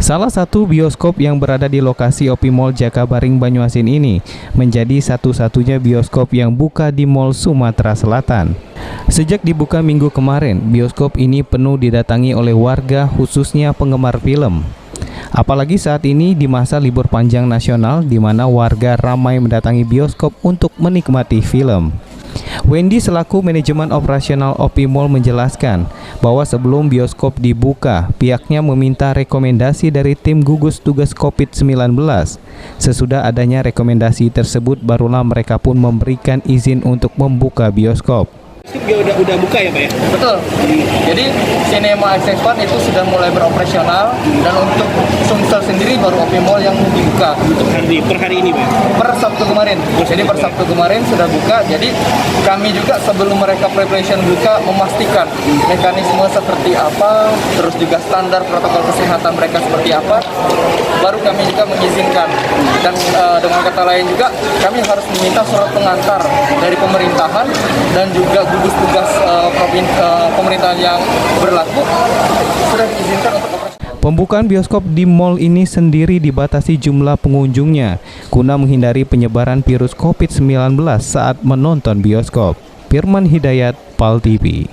Salah satu bioskop yang berada di lokasi OP Mall Jakabaring Banyuasin ini menjadi satu-satunya bioskop yang buka di Mall Sumatera Selatan. Sejak dibuka minggu kemarin, bioskop ini penuh didatangi oleh warga, khususnya penggemar film. Apalagi saat ini di masa libur panjang nasional, di mana warga ramai mendatangi bioskop untuk menikmati film. Wendy selaku manajemen operasional OP Mall menjelaskan bahwa sebelum bioskop dibuka, pihaknya meminta rekomendasi dari tim gugus tugas COVID-19. Sesudah adanya rekomendasi tersebut, barulah mereka pun memberikan izin untuk membuka bioskop. Udah buka ya Pak ya? Betul. Jadi Cinema Expo itu sudah mulai beroperasional, dan untuk Sumsel sendiri baru OP Mall yang dibuka. Per hari ini Pak? Per Sabtu kemarin. Jadi per Sabtu kemarin sudah buka. Jadi kami juga sebelum mereka preparation buka memastikan mekanisme seperti apa, terus juga standar protokol kesehatan mereka seperti apa, baru kami juga mengizinkan. Dan dengan kata lain juga kami harus meminta surat pengantar dari pemerintahan dan juga gugus tugas pemerintahan yang berlaku sudah diizinkan untuk operasi. Pembukaan bioskop di mall ini sendiri dibatasi jumlah pengunjungnya guna menghindari penyebaran virus COVID-19 saat menonton bioskop. Firman Hidayat, PAL TV.